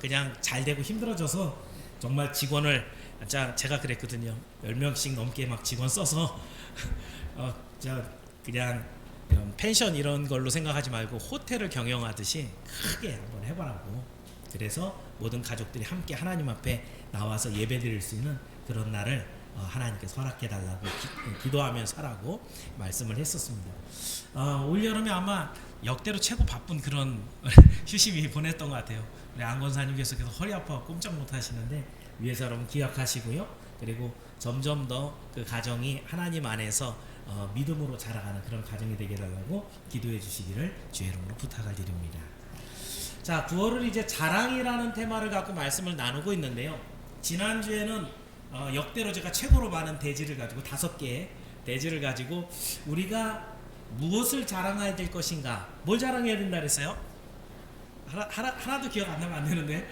그냥 잘 되고 힘들어져서 정말 직원을 제가 그랬거든요. 10명씩 넘게 막 직원 써서 그냥 이런 펜션 이런 걸로 생각하지 말고 호텔을 경영하듯이 크게 한번 해보라고. 그래서 모든 가족들이 함께 하나님 앞에 나와서 예배드릴 수 있는 그런 날을 하나님께서 허락해달라고 기도하면서 하라고 말씀을 했었습니다. 올 여름에 아마 역대로 최고 바쁜 그런 휴식이 보냈던 것 같아요. 우리 안 권사님께서 계속 허리 아파서 꼼짝 못 하시는데 위에서 여러분 기억하시고요. 그리고 점점 더 그 가정이 하나님 안에서 믿음으로 자라가는 그런 가정이 되게 해달라고 기도해 주시기를 주의 이름으로 부탁을 드립니다. 자, 9월을 이제 자랑이라는 테마를 갖고 말씀을 나누고 있는데요. 지난주에는 역대로 제가 최고로 많은 대지를 가지고 5개의 대지를 가지고 우리가 무엇을 자랑해야 될 것인가, 뭘 자랑해야 된다 그랬어요? 하나도 기억 안 나면 안 되는데,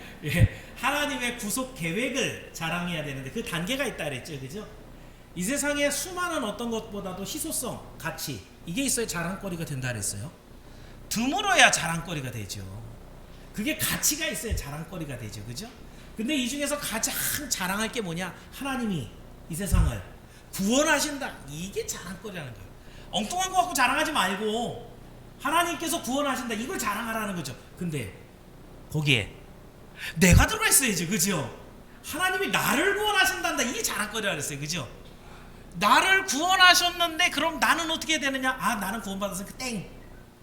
하나님의 구속 계획을 자랑해야 되는데 그 단계가 있다 그랬죠, 그죠? 이 세상에 수많은 어떤 것보다도 희소성, 가치, 이게 있어야 자랑거리가 된다 그랬어요. 드물어야 자랑거리가 되죠. 그게 가치가 있어야 자랑거리가 되죠, 그죠? 근데 이 중에서 가장 자랑할 게 뭐냐? 하나님이 이 세상을 구원하신다. 이게 자랑거리라는 거예요. 엉뚱한 거 갖고 자랑하지 말고 하나님께서 구원하신다. 이걸 자랑하라는 거죠. 근데 거기에 내가 들어가 있어야죠, 그죠? 하나님이 나를 구원하신단다. 이게 자랑거리라 그랬어요, 그죠? 나를 구원하셨는데 그럼 나는 어떻게 해야 되느냐? 나는 구원받았으니까 땡.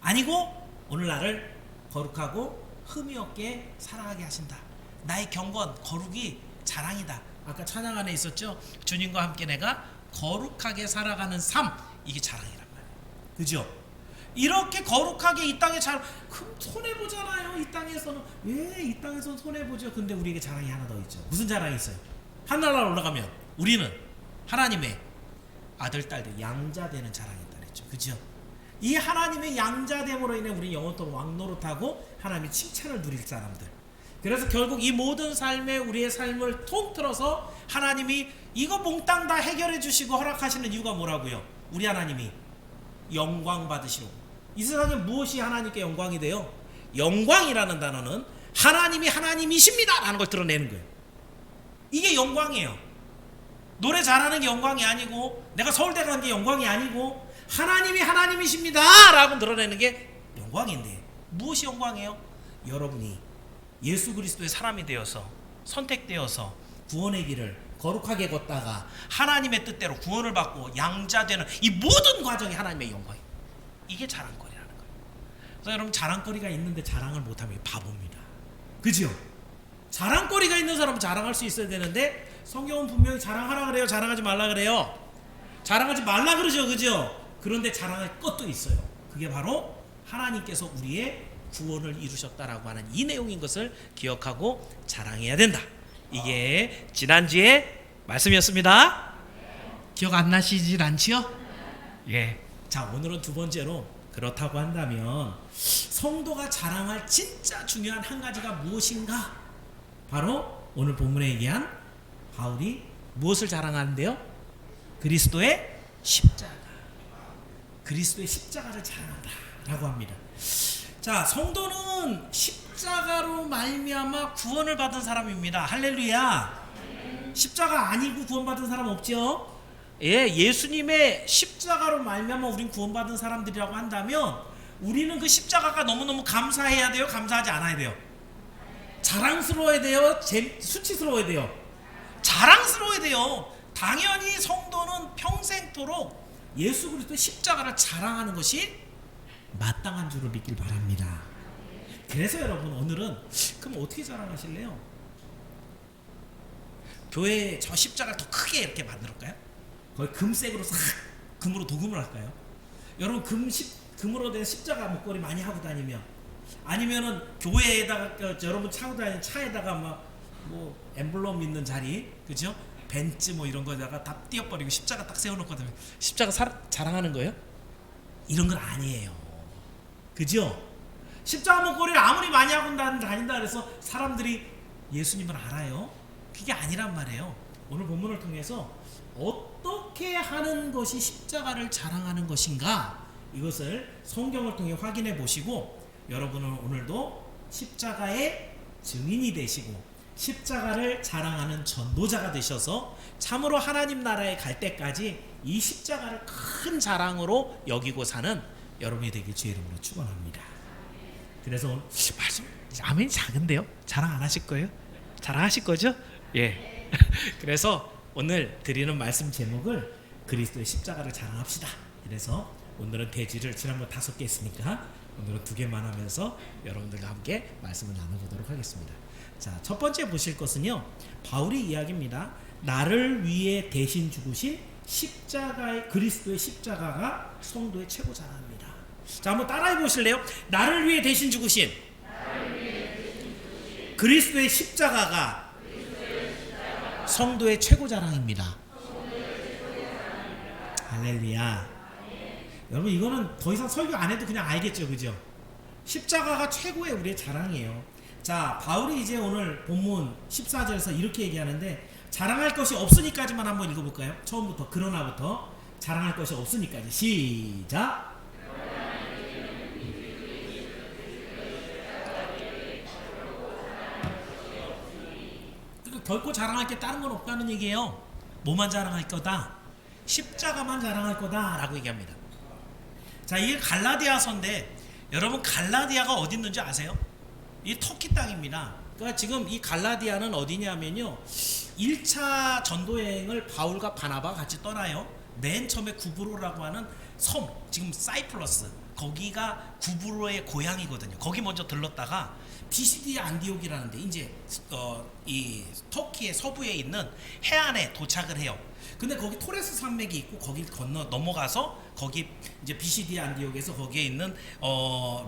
아니고 오늘 나를 거룩하고 흠이 없게 살아가게 하신다. 나의 경건, 거룩이 자랑이다. 아까 찬양 안에 있었죠? 주님과 함께 내가 거룩하게 살아가는 삶, 이게 자랑이란 말이에요. 그죠? 이렇게 거룩하게 이 땅에 그럼 손해보잖아요. 이 땅에서는. 왜 이 땅에서는 손해보죠? 근데 우리에게 자랑이 하나 더 있죠. 무슨 자랑이 있어요? 하늘나라 올라가면 우리는 하나님의 아들, 딸들, 양자 되는 자랑이 있다 그랬죠. 그죠? 이 하나님의 양자됨으로 인해 우리 영원토록 왕노릇하고 하나님의 칭찬을 누릴 사람들. 그래서 결국 이 모든 삶에 우리의 삶을 통틀어서 하나님이 이거 몽땅 다 해결해 주시고 허락하시는 이유가 뭐라고요? 우리 하나님이 영광 받으시고. 이 세상에 무엇이 하나님께 영광이 돼요? 영광이라는 단어는 하나님이 하나님이십니다 라는 걸 드러내는 거예요. 이게 영광이에요. 노래 잘하는 게 영광이 아니고 내가 서울대 간 게 영광이 아니고 하나님이 하나님이십니다 라고 드러내는 게 영광인데, 무엇이 영광이에요? 여러분이 예수 그리스도의 사람이 되어서 선택되어서 구원의 길을 거룩하게 걷다가 하나님의 뜻대로 구원을 받고 양자되는 이 모든 과정이 하나님의 영광이에요. 이게 자랑거리라는 거예요. 그래서 여러분, 자랑거리가 있는데 자랑을 못하면 바보입니다. 그죠? 자랑거리가 있는 사람은 자랑할 수 있어야 되는데 성경은 분명히 자랑하라 그래요? 자랑하지 말라 그래요? 자랑하지 말라 그러죠, 그죠? 그런데 자랑할 것도 있어요. 그게 바로 하나님께서 우리의 구원을 이루셨다라고 하는 이 내용인 것을 기억하고 자랑해야 된다. 이게 지난주에 말씀이었습니다. 기억 안 나시질 않지요? 예. 자, 오늘은 두 번째로, 그렇다고 한다면 성도가 자랑할 진짜 중요한 한 가지가 무엇인가? 바로 오늘 본문에 얘기한 바울이 무엇을 자랑하는데요? 그리스도의 십자가. 그리스도의 십자가를 자랑한다라고 합니다. 자, 성도는 십자가로 말미암아 구원을 받은 사람입니다. 할렐루야. 십자가 아니고 구원받은 사람 없죠? 예수님의 십자가로 말미암아 우린 구원받은 사람들이라고 한다면 우리는 그 십자가가 너무너무 감사해야 돼요? 감사하지 않아야 돼요? 자랑스러워야 돼요? 수치스러워야 돼요? 자랑스러워야 돼요. 당연히 성도는 평생토록 예수 그리스도의 십자가를 자랑하는 것이 마땅한 줄을 믿길 바랍니다. 그래서 여러분, 오늘은 그럼 어떻게 자랑하실래요? 교회에 저 십자가를 더 크게 이렇게 만들었까요? 거의 금색으로 싹 금으로 도금을 할까요? 여러분, 금으로 된 십자가 목걸이 많이 하고 다니면, 아니면은 교회에다가 여러분 차고 다니는 차에다가 뭐 엠블럼 있는 자리, 그죠? 벤츠 뭐 이런 거에다가 다 띄어버리고 십자가 딱 세워놓거든요. 십자가 자랑하는 거예요? 이런 건 아니에요. 그죠? 십자가 목걸이를 아무리 많이 하고 다닌다 그래서 사람들이 예수님을 알아요? 그게 아니란 말이에요. 오늘 본문을 통해서 어떻게 하는 것이 십자가를 자랑하는 것인가, 이것을 성경을 통해 확인해 보시고 여러분은 오늘도 십자가의 증인이 되시고 십자가를 자랑하는 전도자가 되셔서 참으로 하나님 나라에 갈 때까지 이 십자가를 큰 자랑으로 여기고 사는 여러분이 되길 주의 이름으로 축원합니다. 그래서 오늘 말씀 아멘이 작은데요? 자랑 안 하실 거예요? 자랑하실 거죠? 예. 그래서 오늘 드리는 말씀 제목을 그리스도의 십자가를 자랑합시다. 그래서 오늘은 대지를 지난번 5개 했으니까 오늘은 2개만 하면서 여러분들과 함께 말씀을 나눠보도록 하겠습니다. 자, 첫 번째 보실 것은요, 바울의 이야기입니다. 나를 위해 대신 죽으신 십자가의 그리스도의 십자가가 성도의 최고 자랑입니다. 자, 한번 따라해 보실래요? 나를 위해 대신 죽으신 그리스도의 십자가가 성도의 최고 자랑입니다. 할렐루야. 여러분, 이거는 더 이상 설교 안 해도 그냥 알겠죠, 그죠? 십자가가 최고의 우리의 자랑이에요. 자, 바울이 이제 오늘 본문 14절에서 이렇게 얘기하는데, 자랑할 것이 없으니까지만 한번 읽어볼까요? 처음부터, 그러나부터. 자랑할 것이 없으니까지. 시작. 결코 자랑할 게 다른 건 없다는 얘기예요. 뭐만 자랑할 거다? 십자가만 자랑할 거다 라고 얘기합니다. 자, 이게 갈라디아서인데, 여러분 갈라디아가 어디 있는지 아세요? 이 터키 땅입니다. 그러니까 지금 이 갈라디아는 어디냐면요, 1차 전도여행을 바울과 바나바가 같이 떠나요. 맨 처음에 구브로라고 하는 섬, 지금 사이프러스, 거기가 구브로의 고향이거든요. 거기 먼저 들렀다가 비시디아 안디옥이라는데, 이제 이 터키의 서부에 있는 해안에 도착을 해요. 근데 거기 토레스 산맥이 있고 거길 건너 넘어가서 거기 이제 비시디아 안디옥에서 거기에 있는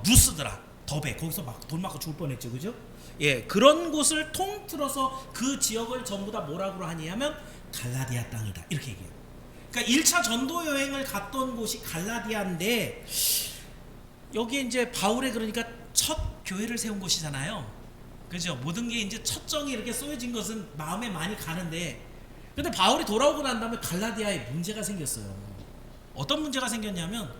루스드라 더베, 거기서 막 돈 맞고 죽을 뻔했죠, 그죠? 예, 그런 곳을 통틀어서 그 지역을 전부 다 뭐라고 하냐면 갈라디아 땅이다, 이렇게 얘기해요. 그러니까 1차 전도 여행을 갔던 곳이 갈라디아인데, 여기에 이제 바울의 그러니까 첫 교회를 세운 곳이잖아요, 그죠? 모든 게 이제 첫 정이 이렇게 쏘여진 것은 마음에 많이 가는데, 근데 바울이 돌아오고 난 다음에 갈라디아에 문제가 생겼어요. 어떤 문제가 생겼냐면,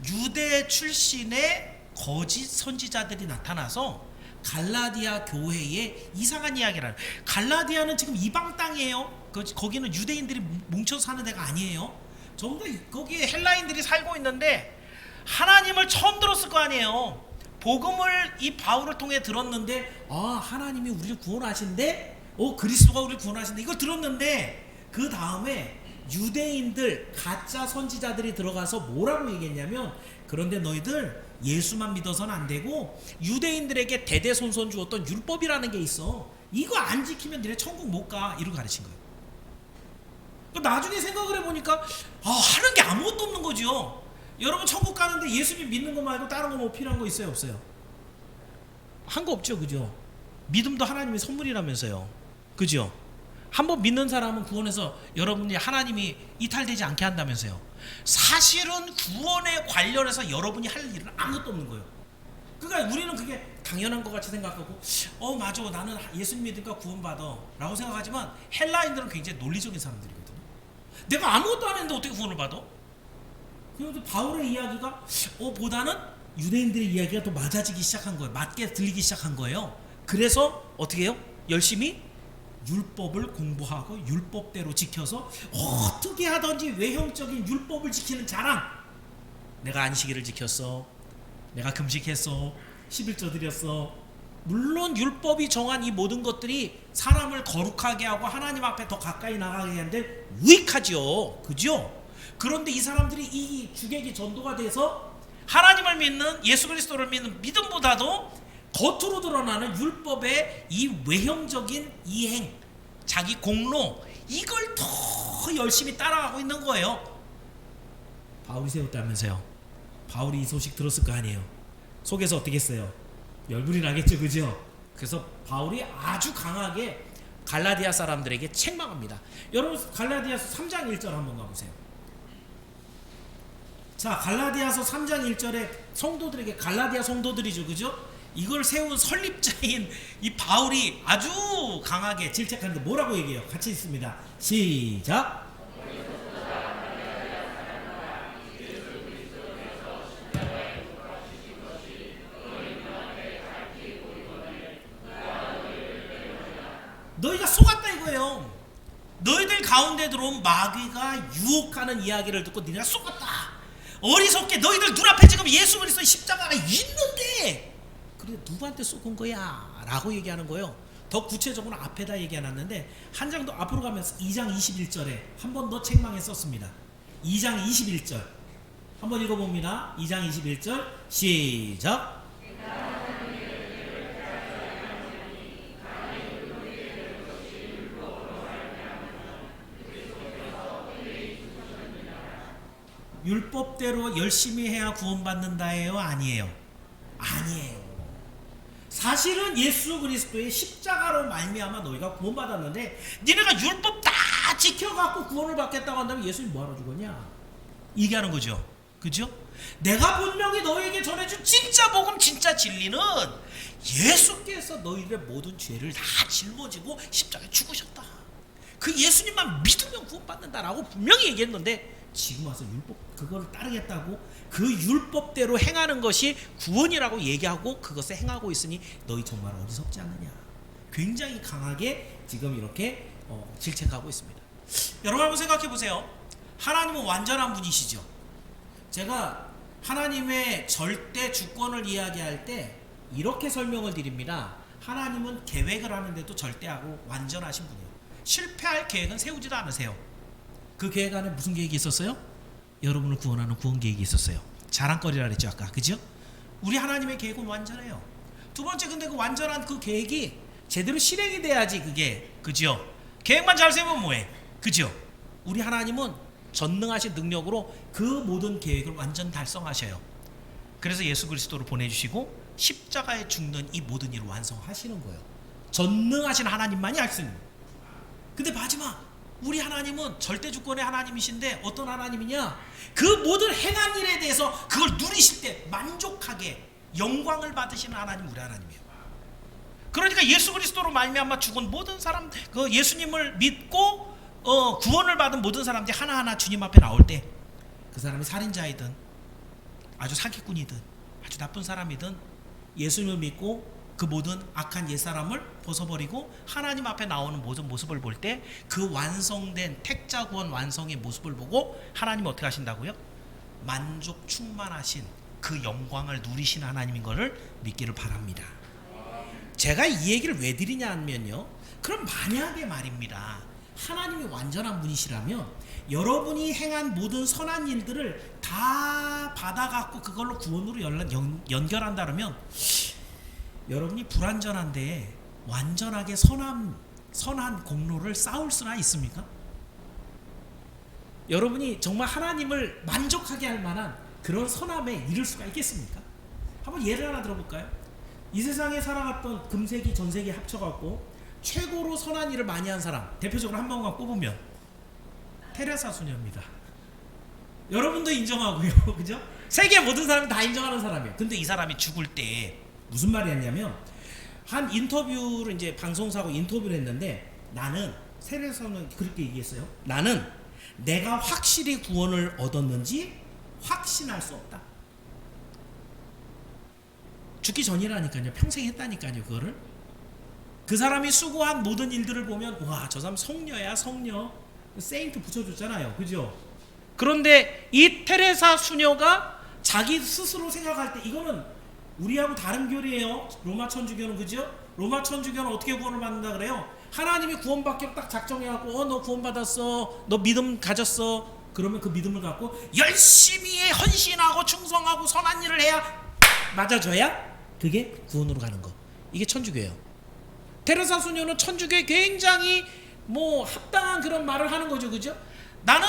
유대 출신의 거짓 선지자들이 나타나서 갈라디아 교회에 이상한 이야기를 해요. 갈라디아는 지금 이방 땅이에요. 거기는 유대인들이 뭉쳐서 사는 데가 아니에요. 전부 거기에 헬라인들이 살고 있는데 하나님을 처음 들었을 거 아니에요. 복음을 이 바울을 통해 들었는데, 아, 하나님이 우리를 구원하신대, 그리스도가 우리를 구원하신대, 이걸 들었는데, 그 다음에 유대인들 가짜 선지자들이 들어가서 뭐라고 얘기했냐면, 그런데 너희들 예수만 믿어서는 안 되고 유대인들에게 대대손손 주었던 율법이라는 게 있어. 이거 안 지키면 너네 천국 못 가, 이러고 가르친 거예요. 나중에 생각을 해보니까 하는 게 아무것도 없는 거죠. 여러분, 천국 가는데 예수님 믿는 거 말고 다른 거 뭐 필요한 거 있어요, 없어요? 한 거 없죠, 그죠? 믿음도 하나님의 선물이라면서요, 그죠? 한번 믿는 사람은 구원해서 여러분이 하나님이 이탈되지 않게 한다면서요. 사실은 구원에 관련해서 여러분이 할 일은 아무것도 없는 거예요. 그러니까 우리는 그게 당연한 것 같이 생각하고, 맞아, 나는 예수님 믿으니까 구원받아 라고 생각하지만, 헬라인들은 굉장히 논리적인 사람들이거든요. 내가 아무것도 안 했는데 어떻게 구원을 받아? 그런데 바울의 이야기가 보다는 유대인들의 이야기가 또 맞아지기 시작한 거예요. 맞게 들리기 시작한 거예요. 그래서 어떻게 해요? 열심히 율법을 공부하고 율법대로 지켜서 어떻게 하든지 외형적인 율법을 지키는 자랑. 내가 안식일을 지켰어, 내가 금식했어, 11조 드렸어. 물론 율법이 정한 이 모든 것들이 사람을 거룩하게 하고 하나님 앞에 더 가까이 나가게 하는데 유익하죠, 그죠? 그런데 이 사람들이 이 주객이 전도가 돼서 하나님을 믿는, 예수 그리스도를 믿는 믿음보다도 겉으로 드러나는 율법의 이 외형적인 이행, 자기 공로, 이걸 더 열심히 따라가고 있는 거예요. 바울이 세웠다면서요. 바울이 이 소식 들었을 거 아니에요. 속에서 어떻게 했어요? 열불이 나겠죠, 그죠? 그래서 바울이 아주 강하게 갈라디아 사람들에게 책망합니다. 여러분, 갈라디아서 3장 1절 한번 가보세요. 자, 갈라디아서 3장 1절에 성도들에게, 갈라디아 성도들이죠, 그죠? 이걸 세운 설립자인 이 바울이 아주 강하게 질책하는데 뭐라고 얘기해요? 같이 읽습니다. 시작. 너희가 속았다 이거예요. 너희들 가운데 들어온 마귀가 유혹하는 이야기를 듣고 너희가 속았다. 어리석게 너희들 눈앞에 지금 예수 그리스도의 십자가가 있는데 그래 누구한테 속은 거야? 라고 얘기하는 거예요. 더 구체적으로 앞에다 얘기해놨는데 한 장 더 앞으로 가면서 2장 21절에 한 번 더 책망에 썼습니다. 2장 21절 한번 읽어봅니다. 2장 21절 시작. 율법대로 열심히 해야 구원받는다예요? 아니에요? 아니에요. 사실은 예수 그리스도의 십자가로 말미암아 너희가 구원받았는데 니네가 율법 다 지켜갖고 구원을 받겠다고 한다면 예수님 뭐하러 죽었냐? 얘기하는 거죠. 그죠? 내가 분명히 너희에게 전해준 진짜 복음 진짜 진리는 예수께서 너희들의 모든 죄를 다 짊어지고 십자가에 죽으셨다. 그 예수님만 믿으면 구원받는다라고 분명히 얘기했는데 지금 와서 율법 그거를 따르겠다고 그 율법대로 행하는 것이 구원이라고 얘기하고 그것을 행하고 있으니 너희 정말 어리석지 않느냐. 굉장히 강하게 지금 이렇게 질책하고 있습니다. 여러분 한번 생각해 보세요. 하나님은 완전한 분이시죠. 제가 하나님의 절대 주권을 이야기할 때 이렇게 설명을 드립니다. 하나님은 계획을 하는데도 절대하고 완전하신 분이에요. 실패할 계획은 세우지도 않으세요. 그 계획 안에 무슨 계획이 있었어요? 여러분을 구원하는 구원 계획이 있었어요. 자랑거리라 그랬죠 아까. 그죠? 우리 하나님의 계획은 완전해요. 두 번째 근데 그 완전한 그 계획이 제대로 실행이 돼야지 그게. 그죠? 계획만 잘 세우면 뭐해? 그죠? 우리 하나님은 전능하신 능력으로 그 모든 계획을 완전 달성하셔요. 그래서 예수 그리스도를 보내주시고 십자가에 죽는 이 모든 일을 완성하시는 거예요. 전능하신 하나님만이 할 수 있는 거예요. 근데 마지막 우리 하나님은 절대 주권의 하나님이신데 어떤 하나님이냐? 그 모든 행한 일에 대해서 그걸 누리실 때 만족하게 영광을 받으시는 하나님 우리 하나님이에요. 그러니까 예수 그리스도로 말미암아 죽은 모든 사람, 그 예수님을 믿고 구원을 받은 모든 사람들이 하나하나 주님 앞에 나올 때 그 사람이 살인자이든 아주 사기꾼이든 아주 나쁜 사람이든 예수님을 믿고 그 모든 악한 옛사람을 벗어버리고 하나님 앞에 나오는 모든 모습을 볼 때 그 완성된 택자 구원 완성의 모습을 보고 하나님은 어떻게 하신다고요? 만족 충만하신 그 영광을 누리신 하나님인 것을 믿기를 바랍니다. 제가 이 얘기를 왜 드리냐면요, 그럼 만약에 말입니다, 하나님이 완전한 분이시라면 여러분이 행한 모든 선한 일들을 다 받아갖고 그걸로 구원으로 연결한다면 여러분이 불완전한데 완전하게 선한 공로를 쌓을 수나 있습니까? 여러분이 정말 하나님을 만족하게 할 만한 그런 선함에 이를 수가 있겠습니까? 한번 예를 하나 들어볼까요? 이 세상에 살아갔던 금세기 전세기 합쳐갖고 최고로 선한 일을 많이 한 사람 대표적으로 한 명만 꼽으면 테레사 수녀입니다. 여러분도 인정하고요. 그죠? 세계 모든 사람이 다 인정하는 사람이에요. 근데 이 사람이 죽을 때 무슨 말이 했냐면, 한 인터뷰를 이제 방송사고 인터뷰를 했는데, 나는 테레사는 그렇게 얘기했어요. 나는 내가 확실히 구원을 얻었는지 확신할 수 없다. 죽기 전이라니까요. 평생 했다니까요. 그거를. 그 사람이 수고한 모든 일들을 보면 와, 저 사람 성녀야 성녀. 세인트 붙여줬잖아요. 그죠? 그런데 이 테레사 수녀가 자기 스스로 생각할 때 이거는 우리하고 다른 교리예요. 로마 천주교는. 그죠? 로마 천주교는 어떻게 구원을 받는다 그래요? 하나님이 구원받기로 딱 작정해갖고 너 구원받았어, 너 믿음 가졌어, 그러면 그 믿음을 갖고 열심히 헌신하고 충성하고 선한 일을 해야 맞아줘야 그게 구원으로 가는 거. 이게 천주교예요. 테레사 수녀는 천주교에 굉장히 합당한 그런 말을 하는 거죠. 그죠? 나는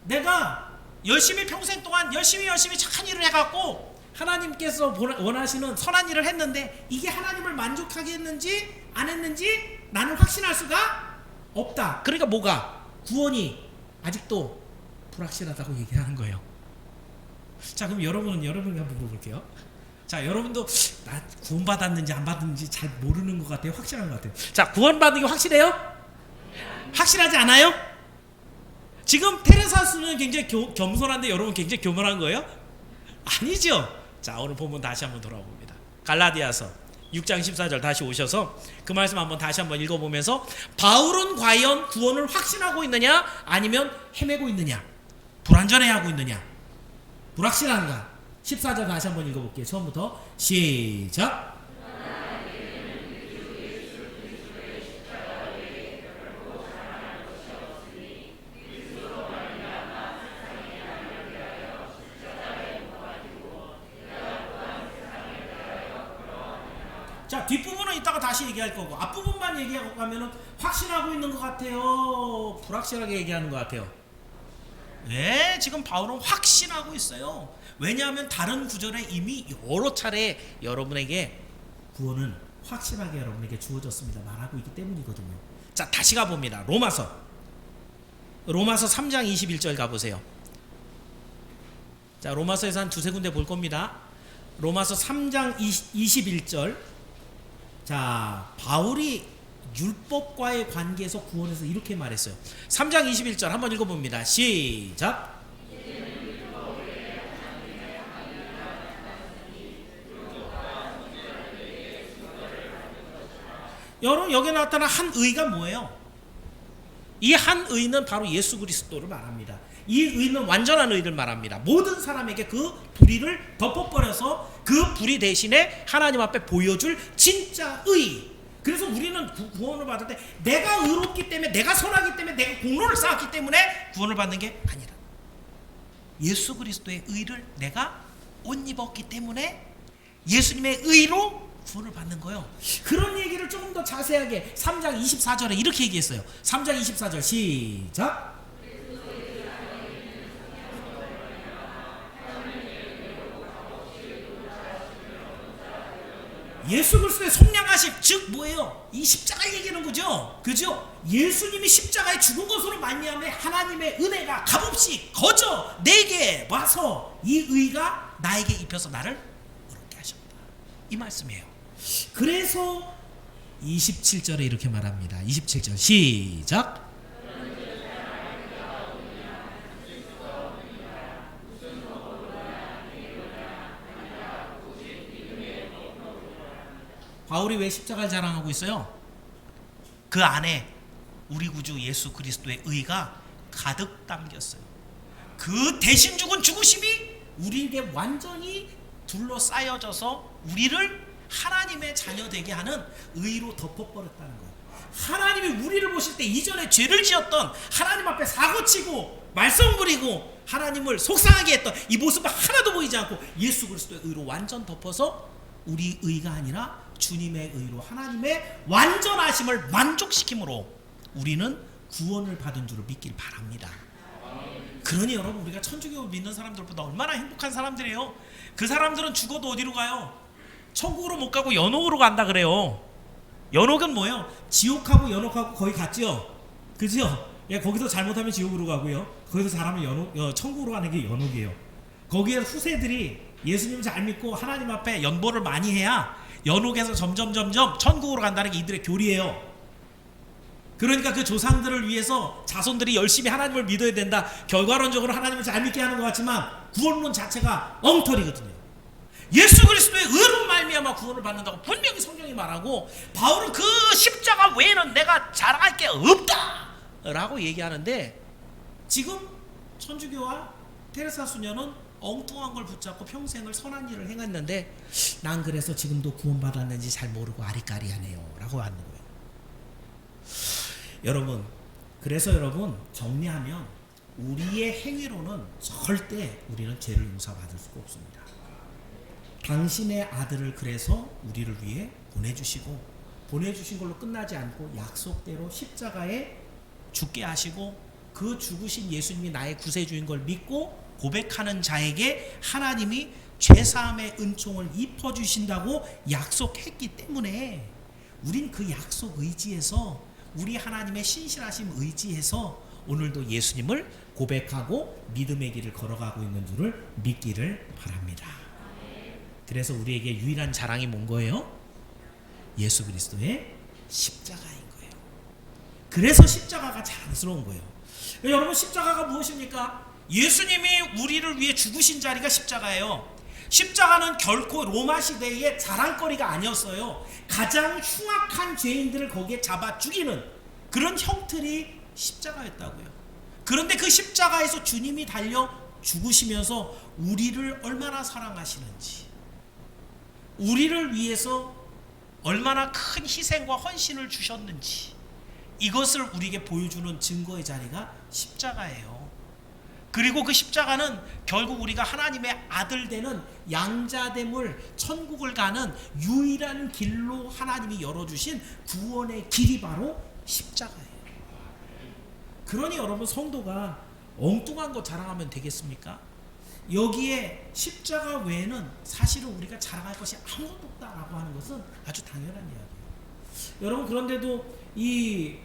내가 열심히 평생 동안 열심히 착한 일을 해갖고 하나님께서 원하시는 선한 일을 했는데 이게 하나님을 만족하게 했는지 안 했는지 나는 확신할 수가 없다. 그러니까 뭐가? 구원이 아직도 불확실하다고 얘기하는 거예요. 자, 그럼 여러분이 한번 물어볼게요. 자, 여러분도 나 구원받았는지 안 받았는지 잘 모르는 것 같아요? 확실한 것 같아요? 자, 구원받은 게 확실해요? 확실하지 않아요? 지금 테레사 수는 굉장히 겸손한데 여러분 굉장히 교만한 거예요? 아니죠. 자, 오늘 본문 다시 한번 돌아봅니다. 갈라디아서 6장 14절 다시 오셔서 그 말씀 다시 한번 읽어보면서 바울은 과연 구원을 확신하고 있느냐 아니면 헤매고 있느냐, 불완전해하고 있느냐, 불확실한가. 14절 다시 한번 읽어볼게요. 처음부터 시작. 자, 뒷부분은 이따가 다시 얘기할 거고 앞부분만 얘기하고 가면은 확신하고 있는 것 같아요, 불확실하게 얘기하는 것 같아요? 네, 지금 바울은 확신하고 있어요. 왜냐하면 다른 구절에 이미 여러 차례 여러분에게 구원은 확실하게 여러분에게 주어졌습니다 말하고 있기 때문이거든요. 자, 다시 가봅니다. 로마서 3장 21절 가보세요. 자, 로마서에서 한 두세 군데 볼 겁니다. 로마서 3장 21절. 자, 바울이 율법과의 관계에서 구원해서 이렇게 말했어요. 3장 21절 한번 읽어봅니다. 시작. 여러분, 여기 나타난 한 의가 뭐예요? 이 한 의는 바로 예수 그리스도를 말합니다. 이 의는 완전한 의를 말합니다. 모든 사람에게 그 불의를 덮어버려서 그 불의 대신에 하나님 앞에 보여줄 진짜 의. 그래서 우리는 구원을 받을 때 내가 의롭기 때문에, 내가 선하기 때문에, 내가 공로를 쌓았기 때문에 구원을 받는 게 아니라 예수 그리스도의 의를 내가 옷 입었기 때문에 예수님의 의로 구원을 받는 거예요. 그런 얘기를 조금 더 자세하게 3장 24절에 이렇게 얘기했어요. 3장 24절 시작. 예수 그리스도의 속량하심, 즉 뭐예요? 이 십자가 얘기하는 거죠. 그죠? 예수님이 십자가에 죽은 것으로 말미암아 하나님의 은혜가 값없이 거저 내게 와서 이 의가 나에게 입혀서 나를 의롭게 하셨다, 이 말씀이에요. 그래서 27절에 이렇게 말합니다. 27절 시작. 바울이 왜 십자가를 자랑하고 있어요? 그 안에 우리 구주 예수 그리스도의 의가 가득 담겼어요. 그 대신 죽은 죽으심이 우리에게 완전히 둘러싸여져서 우리를 하나님의 자녀 되게 하는 의로 덮어버렸다는 거예요. 하나님이 우리를 보실 때 이전에 죄를 지었던, 하나님 앞에 사고치고 말썽 부리고 하나님을 속상하게 했던 이 모습은 하나도 보이지 않고 예수 그리스도의 의로 완전 덮어서 우리 의가 아니라 주님의 의로 하나님의 완전하심을 만족시킴으로 우리는 구원을 받은 줄을 믿길 바랍니다. 그러니 여러분, 우리가 천주교 믿는 사람들보다 얼마나 행복한 사람들이에요. 그 사람들은 죽어도 어디로 가요? 천국으로 못 가고 연옥으로 간다 그래요. 연옥은 뭐예요? 지옥하고 연옥하고 거의 같죠? 그죠? 예, 거기서 잘못하면 지옥으로 가고요, 거기서 잘하면 천국으로 가는 게 연옥이에요. 거기에 후세들이 예수님을 잘 믿고 하나님 앞에 연보를 많이 해야 연옥에서 점점 천국으로 간다는 게 이들의 교리예요. 그러니까 그 조상들을 위해서 자손들이 열심히 하나님을 믿어야 된다, 결과론적으로 하나님을 잘 믿게 하는 것 같지만 구원론 자체가 엉터리거든요. 예수 그리스도의 의로 말미암아 구원을 받는다고 분명히 성경이 말하고, 바울은 그 십자가 외에는 내가 자랑할 게 없다 라고 얘기하는데, 지금 천주교와 테레사 수녀는 엉뚱한 걸 붙잡고 평생을 선한 일을 행했는데, 난 그래서 지금도 구원받았는지 잘 모르고 아리까리하네요 라고 하는 거예요. 여러분, 그래서 여러분, 정리하면 우리의 행위로는 절대 우리는 죄를 용서받을 수가 없습니다. 당신의 아들을 그래서 우리를 위해 보내주신 걸로 끝나지 않고 약속대로 십자가에 죽게 하시고, 그 죽으신 예수님이 나의 구세주인 걸 믿고 고백하는 자에게 하나님이 죄사함의 은총을 입혀주신다고 약속했기 때문에 우린 그 약속 의지에서, 우리 하나님의 신실하심 의지에서 오늘도 예수님을 고백하고 믿음의 길을 걸어가고 있는 줄을 믿기를 바랍니다. 그래서 우리에게 유일한 자랑이 뭔 거예요? 예수 그리스도의 십자가인 거예요. 그래서 십자가가 자랑스러운 거예요. 여러분, 십자가가 무엇입니까? 예수님이 우리를 위해 죽으신 자리가 십자가예요. 십자가는 결코 로마 시대의 자랑거리가 아니었어요. 가장 흉악한 죄인들을 거기에 잡아 죽이는 그런 형틀이 십자가였다고요. 그런데 그 십자가에서 주님이 달려 죽으시면서 우리를 얼마나 사랑하시는지, 우리를 위해서 얼마나 큰 희생과 헌신을 주셨는지, 이것을 우리에게 보여주는 증거의 자리가 십자가예요. 그리고 그 십자가는 결국 우리가 하나님의 아들 되는 양자됨을, 천국을 가는 유일한 길로 하나님이 열어주신 구원의 길이 바로 십자가예요. 그러니 여러분, 성도가 엉뚱한 거 자랑하면 되겠습니까? 여기에 십자가 외에는 사실은 우리가 자랑할 것이 아무것도 없다라고 하는 것은 아주 당연한 이야기예요. 여러분, 그런데도 이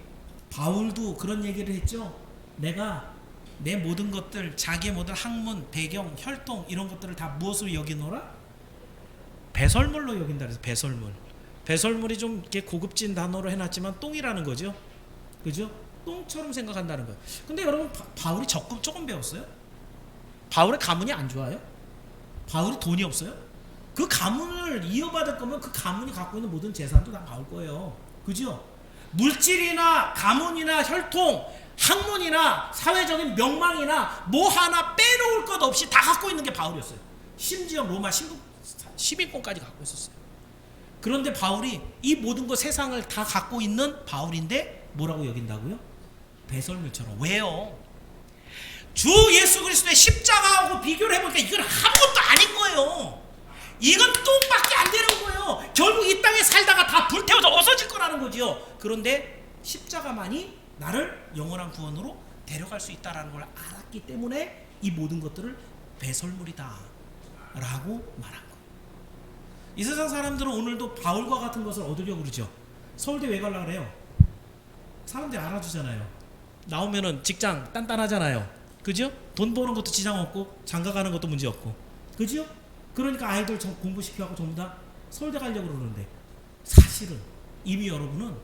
바울도 그런 얘기를 했죠. 내가 내 모든 것들, 자기의 모든 학문, 배경, 혈통 이런 것들을 다 무엇으로 여기노라? 배설물로 여긴다 그래서 배설물. 배설물이 좀 이렇게 고급진 단어로 해놨지만 똥이라는 거죠. 그죠? 똥처럼 생각한다는 거예요. 근데 여러분, 바울이 조금 배웠어요? 바울의 가문이 안 좋아요? 바울이 돈이 없어요? 그 가문을 이어받을 거면 그 가문이 갖고 있는 모든 재산도 다 바울 거예요. 그죠? 물질이나 가문이나 혈통, 학문이나 사회적인 명망이나 뭐 하나 빼놓을 것 없이 다 갖고 있는 게 바울이었어요. 심지어 로마 시민권까지 갖고 있었어요. 그런데 바울이 이 모든 것, 세상을 다 갖고 있는 바울인데 뭐라고 여긴다고요? 배설물처럼. 왜요? 주 예수 그리스도의 십자가하고 비교를 해보니까 이건 아무것도 아닌 거예요. 이건 똥밖에 안 되는 거예요. 결국 이 땅에 살다가 다 불태워서 없어질 거라는 거죠. 그런데 십자가만이 나를 영원한 구원으로 데려갈 수 있다는 걸 알았기 때문에 이 모든 것들을 배설물이다 라고 말한 거예요. 이 세상 사람들은 오늘도 바울과 같은 것을 얻으려고 그러죠. 서울대 왜 가려고 그래요? 사람들이 알아주잖아요. 나오면은 직장 단단하잖아요. 그죠? 돈 버는 것도 지장 없고 장가 가는 것도 문제 없고. 그죠? 그러니까 아이들 공부시켜갖고 전부 다 서울대 가려고 그러는데, 사실은 이미 여러분은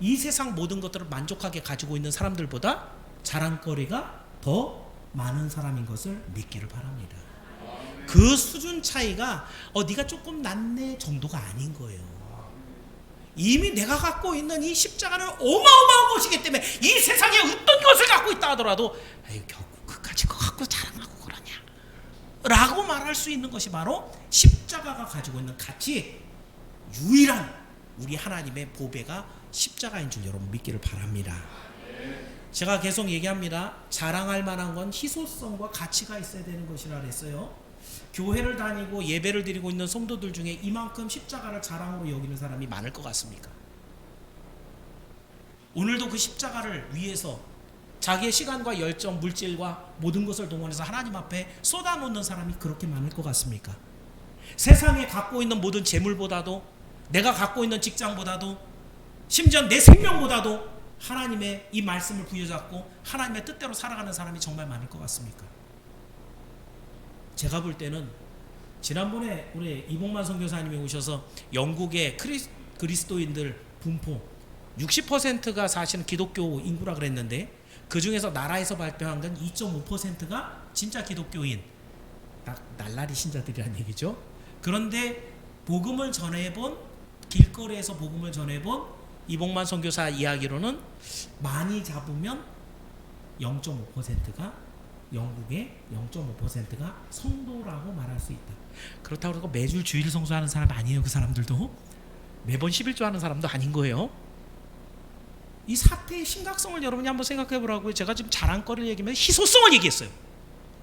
이 세상 모든 것들을 만족하게 가지고 있는 사람들보다 자랑거리가 더 많은 사람인 것을 믿기를 바랍니다. 그 수준 차이가 네가 조금 낫네 정도가 아닌 거예요. 이미 내가 갖고 있는 이 십자가는 어마어마한 것이기 때문에 이 세상에 어떤 것을 갖고 있다 하더라도 결국 그까지 거 갖고 자랑하고 그러냐 라고 말할 수 있는 것이 바로 십자가가 가지고 있는 가치, 유일한 우리 하나님의 보배가 십자가인 줄 여러분 믿기를 바랍니다. 제가 계속 얘기합니다. 자랑할 만한 건 희소성과 가치가 있어야 되는 것이라 그랬어요. 교회를 다니고 예배를 드리고 있는 성도들 중에 이만큼 십자가를 자랑으로 여기는 사람이 많을 것 같습니까? 오늘도 그 십자가를 위해서 자기의 시간과 열정, 물질과 모든 것을 동원해서 하나님 앞에 쏟아놓는 사람이 그렇게 많을 것 같습니까? 세상에 갖고 있는 모든 재물보다도, 내가 갖고 있는 직장보다도, 심지어 내 생명보다도 하나님의 이 말씀을 부여잡고 하나님의 뜻대로 살아가는 사람이 정말 많을 것 같습니까? 제가 볼 때는 지난번에 우리 이봉만 선교사님이 오셔서 영국의 그리스도인들 분포 60%가 사실은 기독교 인구라 그랬는데, 그 중에서 나라에서 발표한 건 2.5%가 진짜 기독교인, 딱 날라리 신자들이란 얘기죠. 그런데 복음을 전해본, 길거리에서 복음을 전해본 이봉만 선교사 이야기로는 많이 잡으면 0.5%가 영국의 0.5%가 성도라고 말할 수 있다. 그렇다고 그러고 매주 주일 성수하는 사람 아니에요. 그 사람들도 매번 11조 하는 사람도 아닌 거예요. 이 사태의 심각성을 여러분이 한번 생각해 보라고요. 제가 지금 자랑거리를 얘기하면 희소성을 얘기했어요.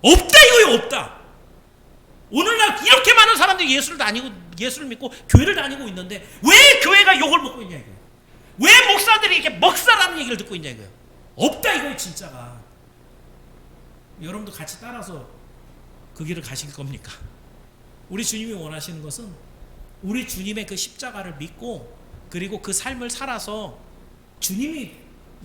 없다 이거예요. 없다. 오늘날 이렇게 많은 사람들이 예수를 믿고 교회를 다니고 있는데 왜 교회가 욕을 먹고 있냐 이거예요. 왜 목사들이 이렇게 먹사라는 얘기를 듣고 있냐 이거예요. 없다 이거예요. 진짜가. 여러분도 같이 따라서 그 길을 가실 겁니까? 우리 주님이 원하시는 것은 우리 주님의 그 십자가를 믿고, 그리고 그 삶을 살아서 주님이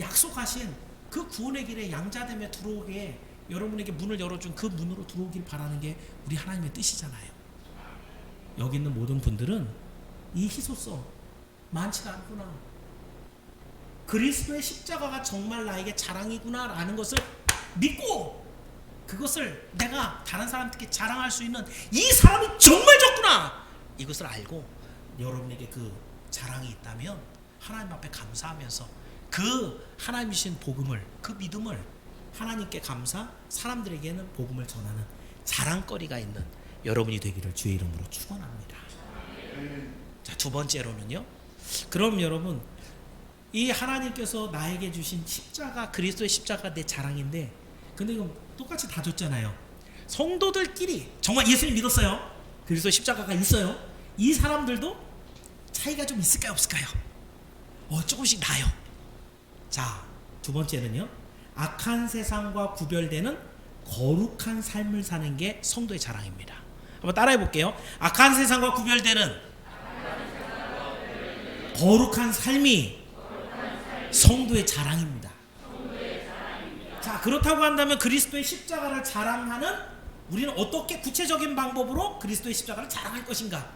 약속하신 그 구원의 길에 양자됨에 들어오게 여러분에게 문을 열어준 그 문으로 들어오길 바라는 게 우리 하나님의 뜻이잖아요. 여기 있는 모든 분들은 이 희소성 많지가 않구나, 그리스도의 십자가가 정말 나에게 자랑이구나 라는 것을 믿고 그것을 내가 다른 사람들께 자랑할 수 있는 이 사람이 정말 좋구나, 이것을 알고 여러분에게 그 자랑이 있다면 하나님 앞에 감사하면서 그 하나님 주신 복음을, 그 믿음을 하나님께 감사, 사람들에게는 복음을 전하는 자랑거리가 있는 여러분이 되기를 주의 이름으로 축원합니다. 자, 두 번째로는요, 그럼 여러분, 이 하나님께서 나에게 주신 십자가, 그리스도의 십자가 내 자랑인데, 근데 이거 똑같이 다 줬잖아요. 성도들끼리 정말 예수님 믿었어요, 그리스도의 십자가가 있어요. 이 사람들도 차이가 좀 있을까요, 없을까요? 조금씩 나요. 자, 두 번째는요, 악한 세상과 구별되는 거룩한 삶을 사는 게 성도의 자랑입니다. 한번 따라해 볼게요. 악한 세상과 구별되는 거룩한 삶이 성도의 자랑입니다. 자, 그렇다고 한다면 그리스도의 십자가를 자랑하는, 우리는 어떻게 구체적인 방법으로 그리스도의 십자가를 자랑할 것인가?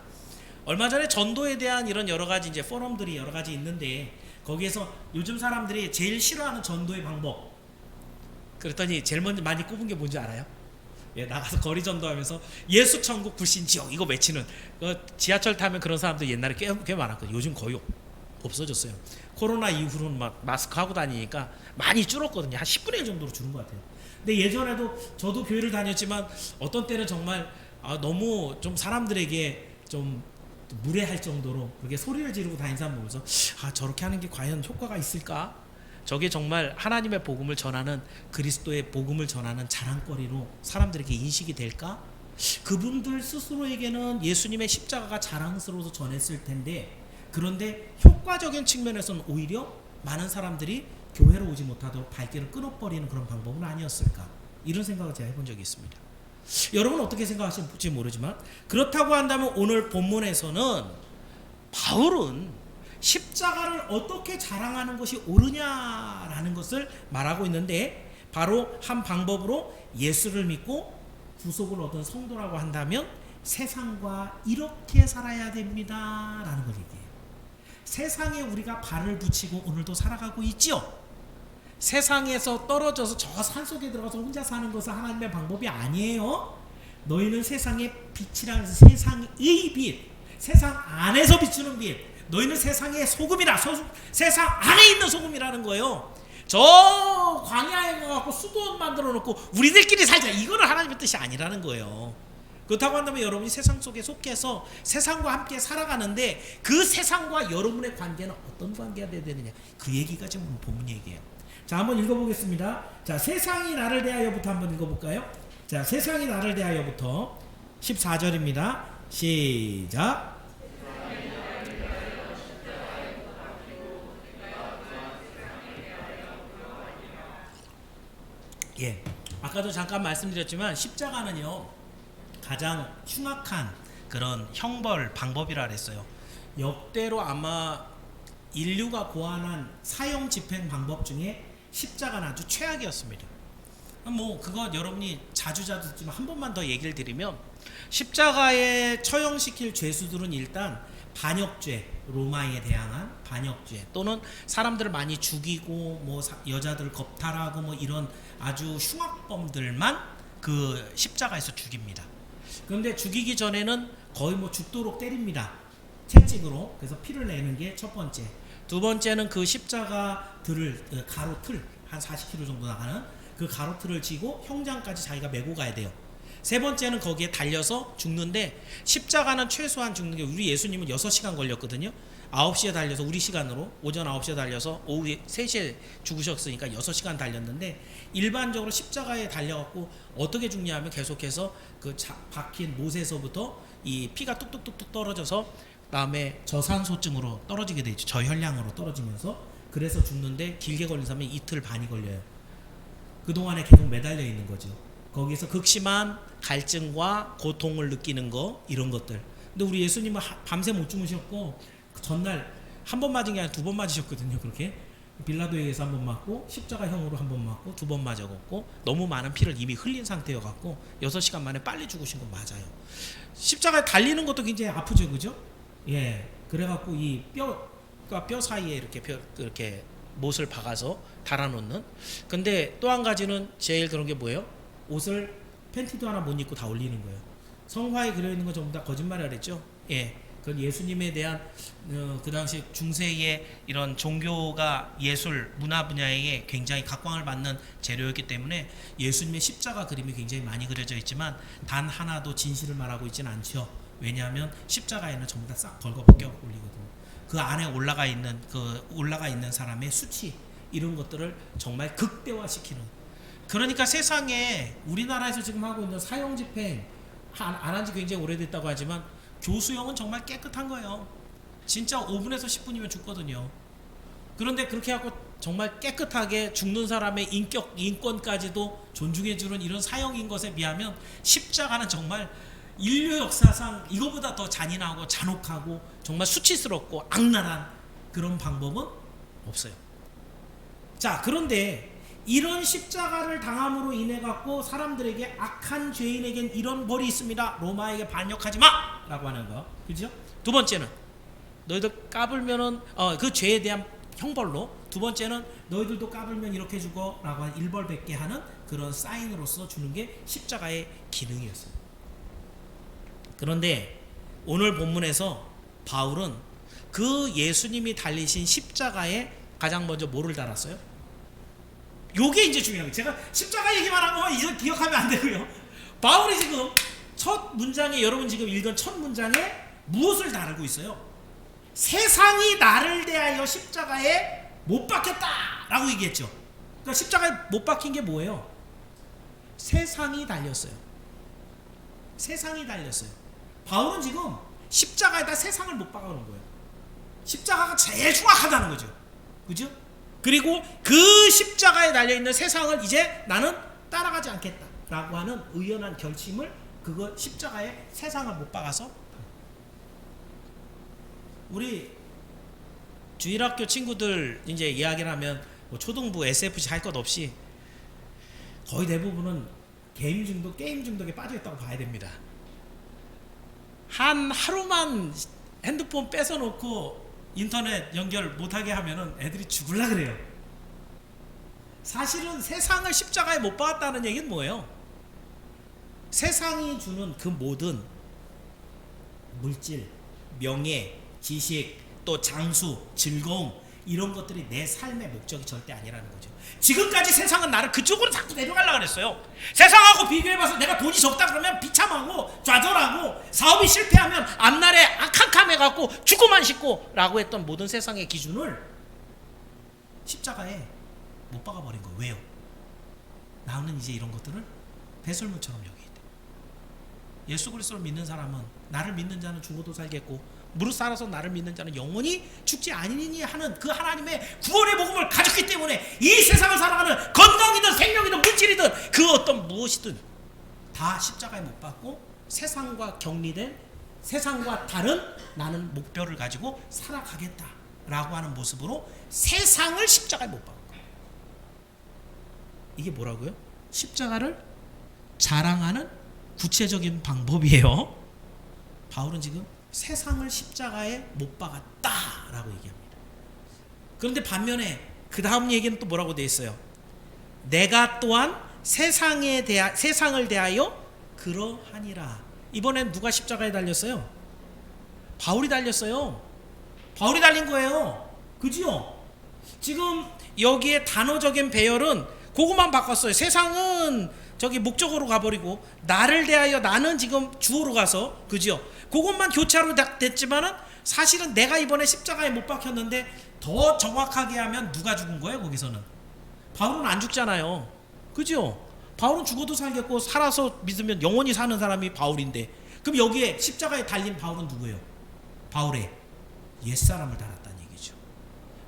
얼마 전에 전도에 대한 이런 여러 가지 이제 포럼들이 여러 가지 있는데, 거기에서 요즘 사람들이 제일 싫어하는 전도의 방법, 그랬더니 제일 먼저 많이 꼽은 게 뭔지 알아요? 나가서 거리 전도하면서 예수 천국 불신 지옥 이거 외치는, 지하철 타면 그런 사람들 옛날에 꽤 많았거든요. 요즘 거의 없어졌어요. 코로나 이후로는 막 마스크 하고 다니니까 많이 줄었거든요. 한 10분의 1 정도로 줄은 것 같아요. 근데 예전에도 저도 교회를 다녔지만 어떤 때는 정말 너무 좀 사람들에게 좀 무례할 정도로 그렇게 소리를 지르고 다니는 사람 보면서 저렇게 하는 게 과연 효과가 있을까? 저게 정말 하나님의 복음을 전하는, 그리스도의 복음을 전하는 자랑거리로 사람들에게 인식이 될까? 그분들 스스로에게는 예수님의 십자가가 자랑스러워서 전했을 텐데, 그런데 효과적인 측면에서는 오히려 많은 사람들이 교회로 오지 못하도록 발길을 끊어버리는 그런 방법은 아니었을까? 이런 생각을 제가 해본 적이 있습니다. 여러분 어떻게 생각하실지 모르지만, 그렇다고 한다면 오늘 본문에서는 바울은 십자가를 어떻게 자랑하는 것이 옳으냐라는 것을 말하고 있는데, 바로 한 방법으로 예수를 믿고 구속을 얻은 성도라고 한다면 세상과 이렇게 살아야 됩니다 라는 걸 얘기해요. 세상에 우리가 발을 붙이고 오늘도 살아가고 있지요. 세상에서 떨어져서 저 산속에 들어가서 혼자 사는 것은 하나님의 방법이 아니에요. 너희는 세상의 빛이라는, 세상의 빛, 세상 안에서 비추는 빛, 너희는 세상의 소금이라, 세상 안에 있는 소금이라는 거예요. 저 광야에 가서 수도원 만들어 놓고 우리들끼리 살자, 이거는 하나님의 뜻이 아니라는 거예요. 그렇다고 한다면 여러분이 세상 속에 속해서 세상과 함께 살아가는데, 그 세상과 여러분의 관계는 어떤 관계가 돼야 되느냐, 그 얘기가 지금 본문 얘기예요. 자, 한번 읽어보겠습니다. 자, 세상이 나를 대하여부터 한번 읽어볼까요? 자, 세상이 나를 대하여부터 14절입니다. 시작. 예, 아까도 잠깐 말씀드렸지만 십자가는요 가장 흉악한 그런 형벌 방법이라 그랬어요. 역대로 아마 인류가 고안한 사형 집행 방법 중에 십자가는 아주 최악이었습니다. 뭐 그거 여러분이 자주 듣지만 한 번만 더 얘기를 드리면, 십자가에 처형시킬 죄수들은 일단 반역죄, 로마에 대항한 반역죄, 또는 사람들을 많이 죽이고 뭐 여자들 겁탈하고 뭐 이런 아주 흉악범들만 그 십자가에서 죽입니다. 그런데 죽이기 전에는 거의 뭐 죽도록 때립니다. 채찍으로. 그래서 피를 내는 게 첫 번째. 두 번째는 그 십자가들을, 가로틀 한 40km 정도 나가는 그 가로틀을 지고 형장까지 자기가 메고 가야 돼요. 세 번째는 거기에 달려서 죽는데, 십자가는 최소한 죽는 게, 우리 예수님은 6시간 걸렸거든요. 9시에 달려서, 우리 시간으로 오전 9시에 달려서 오후 3시에 죽으셨으니까 6시간 달렸는데, 일반적으로 십자가에 달려갖고 어떻게 죽냐면 계속해서 그 박힌 못에서부터 이 피가 뚝뚝뚝뚝 떨어져서 그다음에 저산소증으로 떨어지게 되죠. 저혈량으로 떨어지면서. 그래서 죽는데, 길게 걸린 사람이 이틀 반이 걸려요. 그동안에 계속 매달려 있는 거죠. 거기서 극심한 갈증과 고통을 느끼는 거, 이런 것들. 근데 우리 예수님은 밤새 못 주무셨고, 전날 한 번 맞은 게 아니라 2번 맞으셨거든요. 그렇게 빌라도에 의해서 한 번 맞고, 십자가형으로 한 번 맞고, 2번 맞아갖고, 너무 많은 피를 이미 흘린 상태여갖고 6시간 만에 빨리 죽으신 건 맞아요. 십자가에 달리는 것도 굉장히 아프죠, 그죠? 예, 그래갖고 이 뼈가 뼈 사이에 이렇게 못을 박아서 달아놓는. 근데 또 한 가지는 제일 그런 게 뭐예요? 옷을 팬티도 하나 못 입고 다 올리는 거예요. 성화에 그려 있는 거 전부 다 거짓말이라 그랬죠. 예, 그건 예수님에 대한 그 당시 중세의 이런 종교가 예술 문화 분야에 굉장히 각광을 받는 재료였기 때문에 예수님의 십자가 그림이 굉장히 많이 그려져 있지만 단 하나도 진실을 말하고 있지는 않죠. 왜냐하면 십자가에는 전부 다 싹 벌거벗겨 올리거든요. 그 안에 올라가 있는 사람의 수치 이런 것들을 정말 극대화시키는. 그러니까 세상에 우리나라에서 지금 하고 있는 사형 집행 안 한 지 굉장히 오래됐다고 하지만 교수형은 정말 깨끗한 거예요. 진짜 5분에서 10분이면 죽거든요. 그런데 그렇게 하고 정말 깨끗하게 죽는 사람의 인권까지도 존중해주는 이런 사형인 것에 비하면 십자가는 정말 인류 역사상 이거보다 더 잔인하고 잔혹하고 정말 수치스럽고 악랄한 그런 방법은 없어요. 자, 그런데 이런 십자가를 당함으로 인해 갖고 사람들에게 악한 죄인에겐 이런 벌이 있습니다. 로마에게 반역하지 마! 라고 하는 거. 그죠? 두 번째는 너희들 까불면은 그 죄에 대한 형벌로, 두 번째는 너희들도 까불면 이렇게 죽어 라고 한 일벌백계 하는 그런 사인으로서 주는 게 십자가의 기능이었어요. 그런데 오늘 본문에서 바울은 그 예수님이 달리신 십자가에 가장 먼저 뭐를 달았어요? 요게 이제 중요한 거예요. 제가 십자가 얘기만 한 거면 이제 기억하면 안 되고요. 바울이 지금 첫 문장에, 여러분 지금 읽은 첫 문장에 무엇을 다루고 있어요? 세상이 나를 대하여 십자가에 못 박혔다 라고 얘기했죠. 그러니까 십자가에 못 박힌 게 뭐예요? 세상이 달렸어요. 세상이 달렸어요. 바울은 지금 십자가에다 세상을 못 박아놓은 거예요. 십자가가 제일 흉악하다는 거죠. 그죠? 그리고 그 십자가에 달려있는 세상을 이제 나는 따라가지 않겠다 라고 하는 의연한 결심을 그거 십자가에 세상을 못 박아서. 우리 주일학교 친구들 이제 이야기를 하면 뭐 초등부 SFC 할 것 없이 거의 대부분은 게임 중독에 빠져있다고 봐야 됩니다. 한 하루만 핸드폰 뺏어놓고 인터넷 연결 못하게 하면은 애들이 죽을라 그래요. 사실은 세상을 십자가에 못 박았다는 얘기는 뭐예요? 세상이 주는 그 모든 물질, 명예, 지식, 또 장수, 즐거움 이런 것들이 내 삶의 목적이 절대 아니라는 거죠. 지금까지 세상은 나를 그쪽으로 자꾸 내려가려고 그랬어요. 세상하고 비교해봐서 내가 돈이 적다 그러면 비참하고 좌절하고 사업이 실패하면 앞날에 캄캄해갖고 죽고만 싶고 라고 했던 모든 세상의 기준을 십자가에 못 박아버린 거예요. 왜요? 나는 이제 이런 것들을 배설물처럼 여기기 때문에. 예수 그리스도를 믿는 사람은 나를 믿는 자는 죽어도 살겠고 무릇 살아서 나를 믿는 자는 영원히 죽지 아니니 하는 그 하나님의 구원의 복음을 가졌기 때문에 이 세상을 살아가는 건강이든 생명이든 물질이든 그 어떤 무엇이든 다 십자가에 못 박고 세상과 격리된, 세상과 다른 나는 목표를 가지고 살아가겠다라고 하는 모습으로 세상을 십자가에 못 박은 거예요. 이게 뭐라고요? 십자가를 자랑하는 구체적인 방법이에요. 바울은 지금 세상을 십자가에 못 박았다라고 얘기합니다. 그런데 반면에 그 다음 얘기는 또 뭐라고 되어 있어요? 내가 또한 세상을 대하여 그러하니라. 이번엔 누가 십자가에 달렸어요? 바울이 달렸어요. 바울이 달린 거예요. 그지요? 지금 여기에 단어적인 배열은 그것만 바꿨어요. 세상은 저기 목적으로 가버리고 나를 대하여 나는 지금 주어로 가서, 그죠? 그것만 교차로 됐지만은 사실은 내가 이번에 십자가에 못 박혔는데 더 정확하게 하면 누가 죽은 거예요? 거기서는 바울은 안 죽잖아요. 그죠? 바울은 죽어도 살겠고 살아서 믿으면 영원히 사는 사람이 바울인데, 그럼 여기에 십자가에 달린 바울은 누구예요? 바울의 옛사람을 달았다는 얘기죠.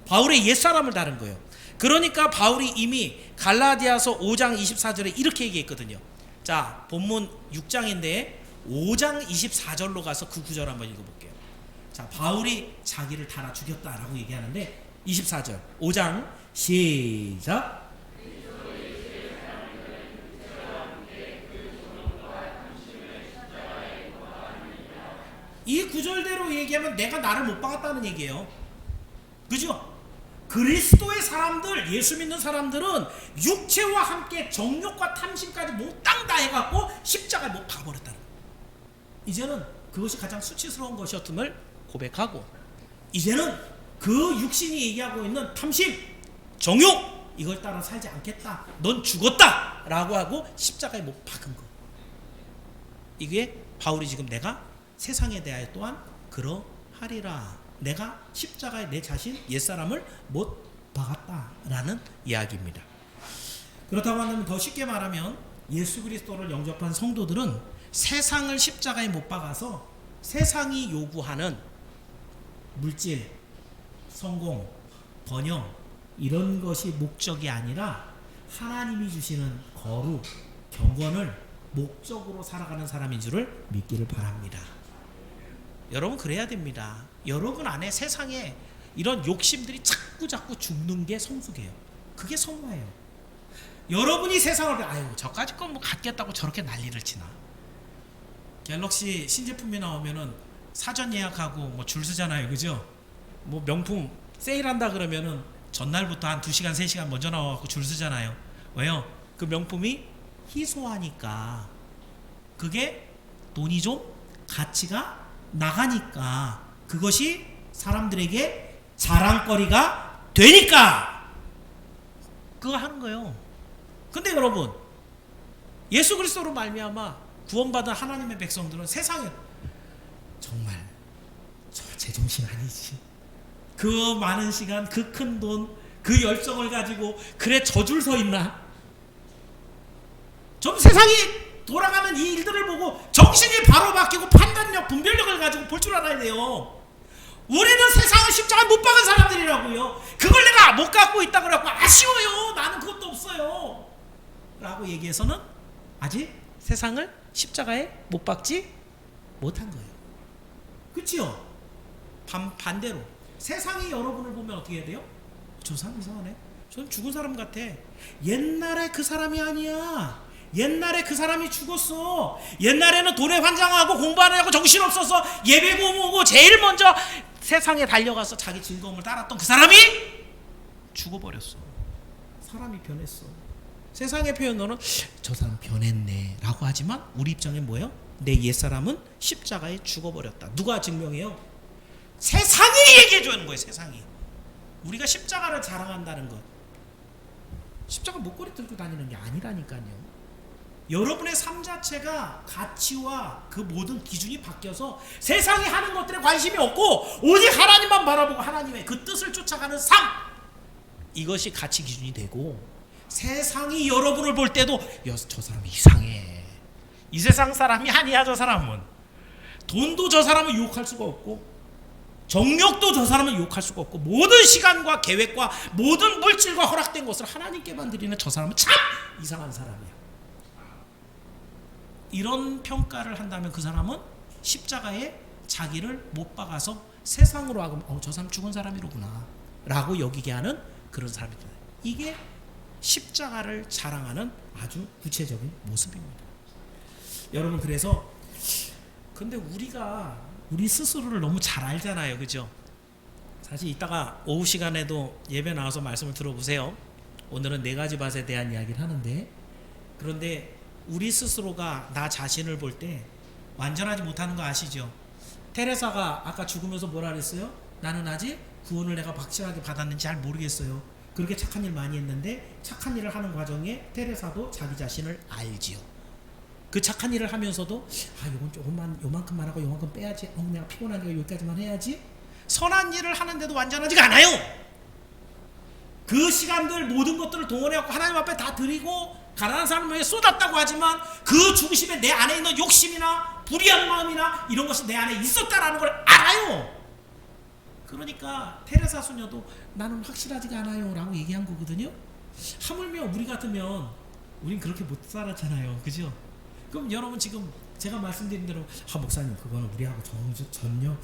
바울의 옛사람을 다른 거예요. 그러니까 바울이 이미 갈라디아서 5장 24절에 이렇게 얘기했거든요. 자, 본문 6장인데 5장 24절로 가서 그 구절 한번 읽어볼게요. 자, 바울이 자기를 달아 죽였다라고 얘기하는데 24절 5장 시작. 이 구절대로 얘기하면 내가 나를 못 박았다는 얘기예요. 그죠? 그리스도의 사람들, 예수 믿는 사람들은 육체와 함께 정욕과 탐심까지 몽땅 다 해갖고 십자가에 못 박아버렸다는 거예요. 이제는 그것이 가장 수치스러운 것이었음을 고백하고, 이제는 그 육신이 얘기하고 있는 탐심, 정욕, 이걸 따라 살지 않겠다, 넌 죽었다 라고 하고 십자가에 못 박은 거. 이게 바울이 지금 내가 세상에 대하여 또한 그러하리라, 내가 십자가에 내 자신 옛사람을 못 박았다라는 이야기입니다. 그렇다고 한다면 더 쉽게 말하면 예수 그리스도를 영접한 성도들은 세상을 십자가에 못 박아서 세상이 요구하는 물질, 성공, 번영 이런 것이 목적이 아니라 하나님이 주시는 거룩, 경건을 목적으로 살아가는 사람인 줄을 믿기를 바랍니다. 여러분 그래야 됩니다. 여러분 안에 세상에 이런 욕심들이 자꾸 죽는 게 성숙해요. 그게 성화예요. 여러분이 세상을 아유 저까지 건 뭐 갖겠다고 저렇게 난리를 치나. 갤럭시 신제품이 나오면은 사전 예약하고 뭐 줄 서잖아요, 그죠? 뭐 명품 세일한다 그러면은 전날부터 한 2시간 3시간 먼저 나와갖고 줄 서잖아요. 왜요? 그 명품이 희소하니까, 그게 돈이 좀 가치가 나가니까, 그것이 사람들에게 자랑거리가 되니까 그거 하는 거예요. 근데 여러분, 예수 그리스도로 말미암아 구원받은 하나님의 백성들은 세상에 정말 저 제정신 아니지, 그 많은 시간, 그 큰 돈, 그 열정을 가지고 그래 저 줄 서 있나? 좀 세상이 돌아가는 이 일들을 보고 정신이 바로 바뀌고 판단력, 분별력을 가지고 볼 줄 알아야 돼요. 우리는 세상을 십자가에 못 박은 사람들이라고요. 그걸 내가 못 갖고 있다 그래갖고 아쉬워요, 나는 그것도 없어요 라고 얘기해서는 아직 세상을 십자가에 못 박지 못한 거예요. 그치요? 반대로 세상이 여러분을 보면 어떻게 해야 돼요? 저 사람 이상하네, 저는 죽은 사람 같아. 옛날에 그 사람이 아니야. 옛날에 그 사람이 죽었어. 옛날에는 돈에 환장하고 공부하느냐고 정신없어서 예배고 뭐고 제일 먼저 세상에 달려가서 자기 즐거움을 따랐던 그 사람이 죽어버렸어. 사람이 변했어. 세상의 표현으로는 저 사람 변했네 라고 하지만 우리 입장엔 뭐예요? 내 옛사람은 십자가에 죽어버렸다. 누가 증명해요? 세상이 얘기해주는 거예요. 세상이. 우리가 십자가를 자랑한다는 것, 십자가 목걸이 들고 다니는 게 아니라니까요. 여러분의 삶 자체가 가치와 그 모든 기준이 바뀌어서 세상이 하는 것들에 관심이 없고 오직 하나님만 바라보고 하나님의 그 뜻을 쫓아가는 삶, 이것이 가치 기준이 되고, 세상이 여러분을 볼 때도 저 사람 이상해, 이 세상 사람이 아니야, 저 사람은. 돈도 저 사람을 유혹할 수가 없고, 정욕도 저 사람을 유혹할 수가 없고, 모든 시간과 계획과 모든 물질과 허락된 것을 하나님께만 드리는 저 사람은 참 이상한 사람이야. 이런 평가를 한다면 그 사람은 십자가에 자기를 못 박아서 세상으로 하고 저 사람 죽은 사람이로구나 라고 여기게 하는 그런 사람이다. 이게 십자가를 자랑하는 아주 구체적인 모습입니다. 여러분, 그래서 근데 우리가 우리 스스로를 너무 잘 알잖아요, 그죠? 사실 이따가 오후 시간에도 예배 나와서 말씀을 들어보세요. 오늘은 4가지 밭에 대한 이야기를 하는데, 그런데 우리 스스로가 나 자신을 볼 때 완전하지 못하는 거 아시죠? 테레사가 아까 죽으면서 뭐라 그랬어요? 나는 아직 구원을 내가 확실하게 받았는지 잘 모르겠어요. 그렇게 착한 일 많이 했는데 착한 일을 하는 과정에 테레사도 자기 자신을 알지요. 그 착한 일을 하면서도 이건 조금만, 요만큼만 하고 요만큼 빼야지, 내가 피곤하니까 여기까지만 해야지. 선한 일을 하는데도 완전하지가 않아요. 그 시간들 모든 것들을 동원해갖고 하나님 앞에 다 드리고 가난한 사람을 위해 쏟았다고 하지만 그 중심에 내 안에 있는 욕심이나 불의한 마음이나 이런 것이 내 안에 있었다라는 걸 알아요. 그러니까 테레사 수녀도 나는 확실하지가 않아요 라고 얘기한 거거든요. 하물며 우리 같으면 우린 그렇게 못 살았잖아요, 그죠? 그럼 여러분, 지금 제가 말씀드린 대로 목사님 그거는 우리하고 전혀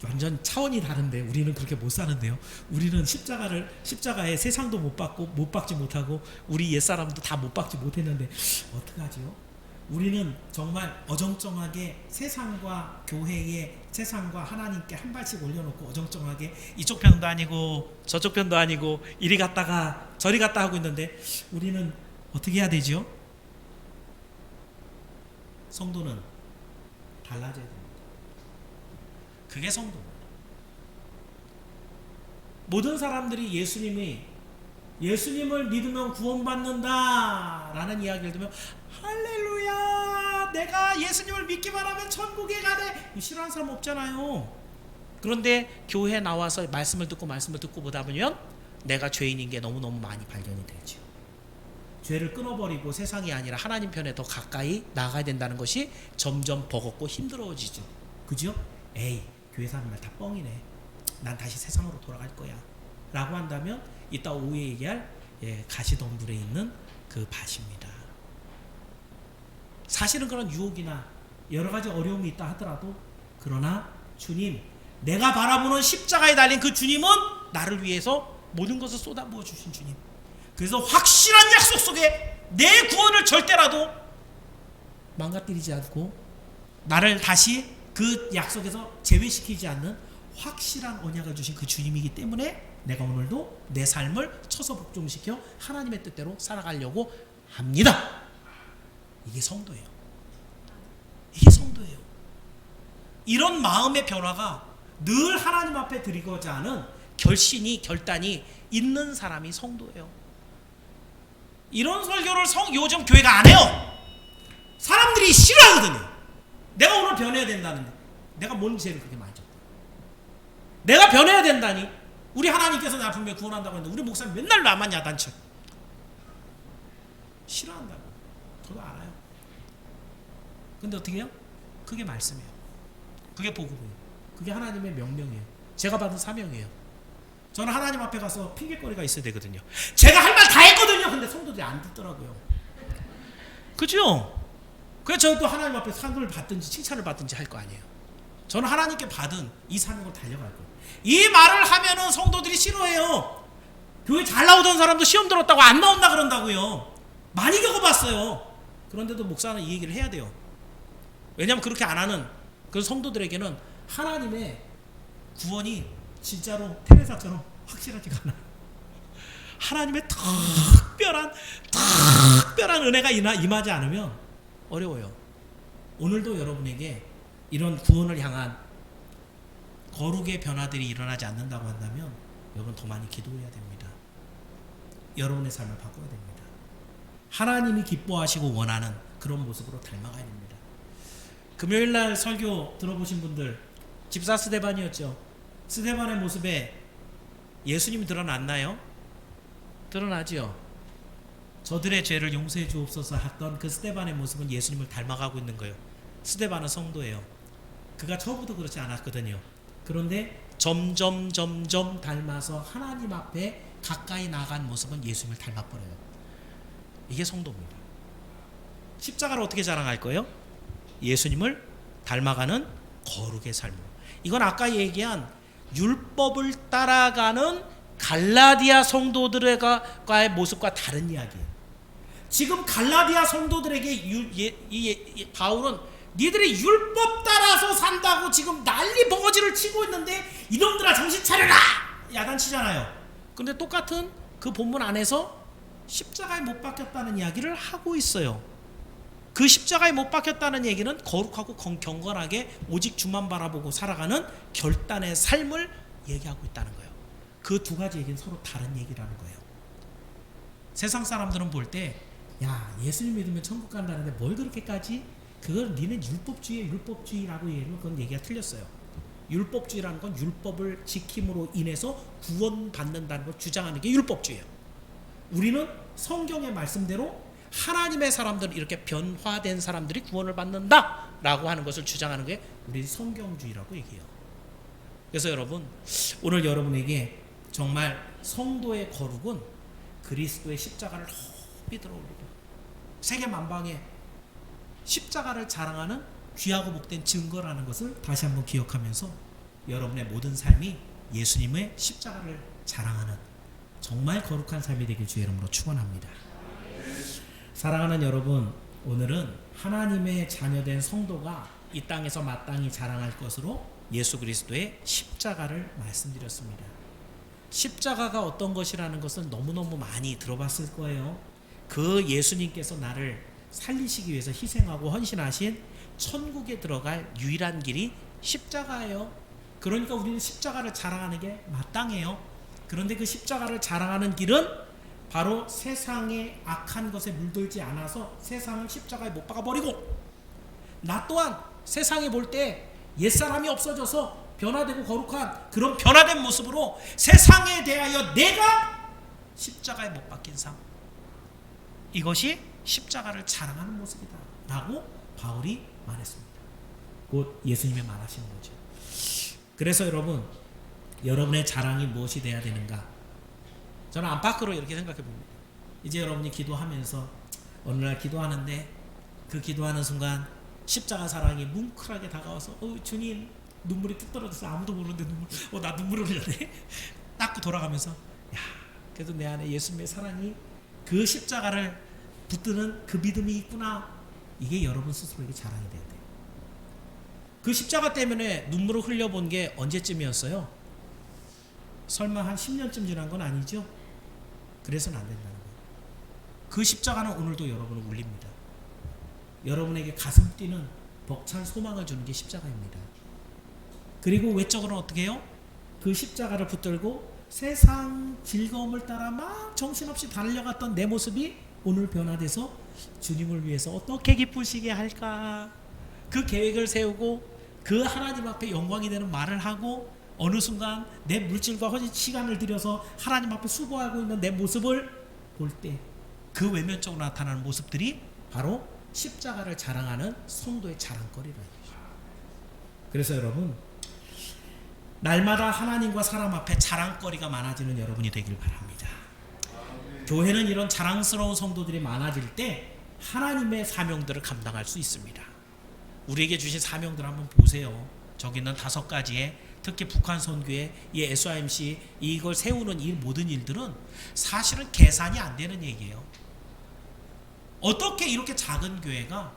완전 차원이 다른데 우리는 그렇게 못 사는데요. 우리는 십자가에 세상도 못 박고 못 박지 못하고 우리 옛사람도 다 못 박지 못했는데 어떡하죠? 우리는 정말 어정쩡하게 세상과 교회에, 세상과 하나님께 한 발씩 올려놓고 어정쩡하게 이쪽 편도 아니고 저쪽 편도 아니고 이리 갔다가 저리 갔다 하고 있는데, 우리는 어떻게 해야 되죠? 성도는 달라져야 됩니다. 그게 성도입니다. 모든 사람들이 예수님을 믿으면 구원받는다 라는 이야기를 들으면 할렐루야, 내가 예수님을 믿기만 하면 천국에 가네, 싫어하는 사람 없잖아요. 그런데 교회에 나와서 말씀을 듣고 보다 보면 내가 죄인인 게 너무너무 많이 발견이 되죠. 죄를 끊어버리고 세상이 아니라 하나님 편에 더 가까이 나가야 된다는 것이 점점 버겁고 힘들어지죠. 그죠? 에이, 교회 사는 말 다 뻥이네, 난 다시 세상으로 돌아갈 거야 라고 한다면 이따 오후에 얘기할 가시덤불에 있는 그 밭입니다. 사실은 그런 유혹이나 여러 가지 어려움이 있다 하더라도, 그러나 주님, 내가 바라보는 십자가에 달린 그 주님은 나를 위해서 모든 것을 쏟아부어 주신 주님, 그래서 확실한 약속 속에 내 구원을 절대라도 망가뜨리지 않고 나를 다시 그 약속에서 제외시키지 않는 확실한 언약을 주신 그 주님이기 때문에 내가 오늘도 내 삶을 쳐서 복종시켜 하나님의 뜻대로 살아가려고 합니다. 이게 성도예요. 이게 성도예요. 이런 마음의 변화가 늘 하나님 앞에 드리고자 하는 결단이 있는 사람이 성도예요. 이런 설교를 요즘 교회가 안 해요. 사람들이 싫어하거든요. 내가 오늘 변해야 된다는데 내가 뭔 죄를 그렇게 많이 졌다. 내가 변해야 된다니, 우리 하나님께서 나 분명히 구원한다고 했는데 우리 목사님 맨날 나만 야단쳐. 싫어한다고. 저도 알아요. 근데 어떻게 해요? 그게 말씀이에요. 그게 복음이에요. 그게 하나님의 명령이에요. 제가 받은 사명이에요. 저는 하나님 앞에 가서 핑계거리가 있어야 되거든요. 제가 할 말 다 했거든요. 근데 성도들이 안 듣더라고요. 그죠? 그래서 저도 하나님 앞에 상을 받든지 칭찬을 받든지 할 거 아니에요. 저는 하나님께 받은 이 사명을 달려갈 거예요. 이 말을 하면은 성도들이 싫어해요. 교회 잘 나오던 사람도 시험 들었다고 안 나온다 그런다고요. 많이 겪어봤어요. 그런데도 목사는 이 얘기를 해야 돼요. 왜냐하면 그렇게 안 하는 그 성도들에게는 하나님의 구원이 진짜로 테레사처럼 확실하지가 않아요. 하나님의 특별한 은혜가 임하지 않으면 어려워요. 오늘도 여러분에게 이런 구원을 향한 거룩의 변화들이 일어나지 않는다고 한다면 여러분 더 많이 기도해야 됩니다. 여러분의 삶을 바꿔야 됩니다. 하나님이 기뻐하시고 원하는 그런 모습으로 닮아가야 됩니다. 금요일날 설교 들어보신 분들, 집사 스데반이었죠. 스데반의 모습에 예수님이 드러났나요? 드러나지요. 저들의 죄를 용서해 주옵소서 했던 그 스데반의 모습은 예수님을 닮아가고 있는 거예요. 스데반은 성도예요. 그가 처음부터 그렇지 않았거든요. 그런데 점점 닮아서 하나님 앞에 가까이 나간 모습은 예수님을 닮아버려요. 이게 성도입니다. 십자가를 어떻게 자랑할 거예요? 예수님을 닮아가는 거룩의 삶으로. 이건 아까 얘기한 율법을 따라가는 갈라디아 성도들과의 모습과 다른 이야기예요. 지금 갈라디아 성도들에게 바울은 니들이 율법 따라서 산다고 지금 난리 버거지를 치고 있는데 이놈들아 정신 차려라! 야단치잖아요. 그런데 똑같은 그 본문 안에서 십자가에 못 박혔다는 이야기를 하고 있어요. 그 십자가에 못 박혔다는 얘기는 거룩하고 경건하게 오직 주만 바라보고 살아가는 결단의 삶을 얘기하고 있다는 거예요. 그 두 가지 얘기는 서로 다른 얘기라는 거예요. 세상 사람들은 볼 때 야, 예수님 믿으면 천국 간다는데 뭘 그렇게까지, 그걸 니는 율법주의라고 얘기하면 그건 얘기가 틀렸어요. 율법주의라는 건 율법을 지킴으로 인해서 구원받는다는 걸 주장하는 게 율법주의예요. 우리는 성경의 말씀대로 하나님의 사람들, 이렇게 변화된 사람들이 구원을 받는다라고 하는 것을 주장하는 게 우리 성경주의라고 얘기해요. 그래서 여러분, 오늘 여러분에게 정말 성도의 거룩은 그리스도의 십자가를 높이 들어올리고 세계 만방에 십자가를 자랑하는 귀하고 복된 증거라는 것을 다시 한번 기억하면서 여러분의 모든 삶이 예수님의 십자가를 자랑하는 정말 거룩한 삶이 되길 주의 이름으로 축원합니다. 사랑하는 여러분, 오늘은 하나님의 자녀된 성도가 이 땅에서 마땅히 자랑할 것으로 예수 그리스도의 십자가를 말씀드렸습니다. 십자가가 어떤 것이라는 것을 너무너무 많이 들어봤을 거예요. 그 예수님께서 나를 살리시기 위해서 희생하고 헌신하신 천국에 들어갈 유일한 길이 십자가예요. 그러니까 우리는 십자가를 자랑하는 게 마땅해요. 그런데 그 십자가를 자랑하는 길은 바로 세상의 악한 것에 물들지 않아서 세상을 십자가에 못 박아버리고, 나 또한 세상에 볼 때 옛사람이 없어져서 변화되고 거룩한 그런 변화된 모습으로 세상에 대하여 내가 십자가에 못 박힌 삶, 이것이 십자가를 자랑하는 모습이다 라고 바울이 말했습니다. 곧 예수님이 말하시는 거죠. 그래서 여러분, 여러분의 자랑이 무엇이 돼야 되는가? 저는 안팎으로 이렇게 생각해 봅니다. 이제 여러분이 기도하면서 어느 날 기도하는데 그 기도하는 순간 십자가 사랑이 뭉클하게 다가와서 주님, 눈물이 뚝 떨어져서 아무도 모르는데 나 눈물을 흘려네. 닦고 돌아가면서 그래도 내 안에 예수님의 사랑이, 그 십자가를 붙드는 그 믿음이 있구나. 이게 여러분 스스로에게 자랑이 돼야 돼요. 그 십자가 때문에 눈물을 흘려본 게 언제쯤이었어요? 설마 한 10년쯤 지난 건 아니죠? 그래서는 안 된다는 거예요. 그 십자가는 오늘도 여러분을 울립니다. 여러분에게 가슴 뛰는 벅찬 소망을 주는 게 십자가입니다. 그리고 외적으로는 어떻게 해요? 그 십자가를 붙들고 세상 즐거움을 따라 막 정신없이 달려갔던 내 모습이 오늘 변화돼서 주님을 위해서 어떻게 기쁘시게 할까, 그 계획을 세우고 그 하나님 앞에 영광이 되는 말을 하고, 어느 순간 내 물질과 시간을 들여서 하나님 앞에 수고하고 있는 내 모습을 볼 때 그 외면적으로 나타나는 모습들이 바로 십자가를 자랑하는 성도의 자랑거리라는 거죠. 그래서 여러분, 날마다 하나님과 사람 앞에 자랑거리가 많아지는 여러분이 되길 바랍니다. 교회는 이런 자랑스러운 성도들이 많아질 때 하나님의 사명들을 감당할 수 있습니다. 우리에게 주신 사명들 한번 보세요. 저기 있는 5가지의, 특히 북한 선교회, 이 SYMC 이걸 세우는 이 모든 일들은 사실은 계산이 안 되는 얘기예요. 어떻게 이렇게 작은 교회가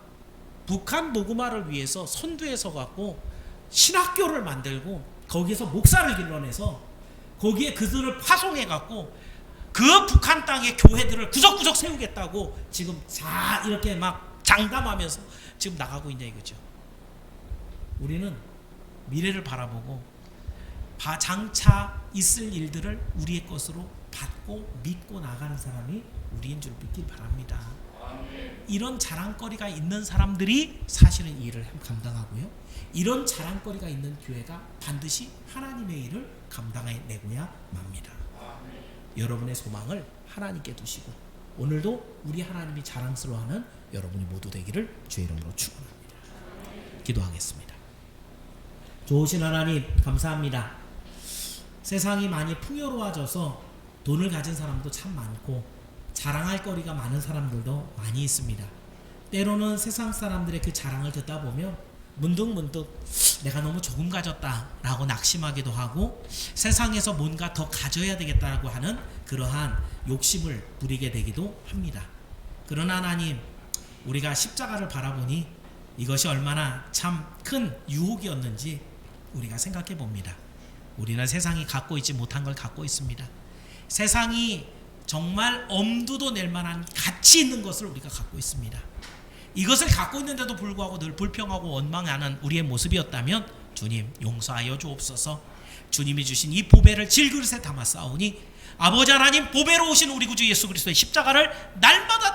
북한 복음화를 위해서 선두에 서갖고 신학교를 만들고 거기에서 목사를 길러내서 거기에 그들을 파송해갖고 그 북한 땅의 교회들을 구석구석 세우겠다고 지금 이렇게 막 장담하면서 지금 나가고 있냐 이거죠. 우리는 미래를 바라보고 장차 있을 일들을 우리의 것으로 받고 믿고 나가는 사람이 우리인 줄 믿길 바랍니다. 이런 자랑거리가 있는 사람들이 사실은 이 일을 감당하고요, 이런 자랑거리가 있는 교회가 반드시 하나님의 일을 감당해내고야 맙니다. 여러분의 소망을 하나님께 두시고 오늘도 우리 하나님이 자랑스러워하는 여러분이 모두 되기를 주의 이름으로 축원합니다. 기도하겠습니다. 좋으신 하나님, 감사합니다. 세상이 많이 풍요로워져서 돈을 가진 사람도 참 많고 자랑할 거리가 많은 사람들도 많이 있습니다. 때로는 세상 사람들의 그 자랑을 듣다 보면 문득문득 내가 너무 조금 가졌다라고 낙심하기도 하고 세상에서 뭔가 더 가져야 되겠다라고 하는 그러한 욕심을 부리게 되기도 합니다. 그러나 하나님, 우리가 십자가를 바라보니 이것이 얼마나 참 큰 유혹이었는지 우리가 생각해 봅니다. 우리는 세상이 갖고 있지 못한 걸 갖고 있습니다. 세상이 정말 엄두도 낼 만한 가치 있는 것을 우리가 갖고 있습니다. 이것을 갖고 있는데도 불구하고 늘 불평하고 원망하는 우리의 모습이었다면 주님 용서하여 주옵소서. 주님이 주신 이 보배를 질그릇에 담아 싸우니 아버지 하나님, 보배로 오신 우리 구주 예수 그리스도의 십자가를 날마다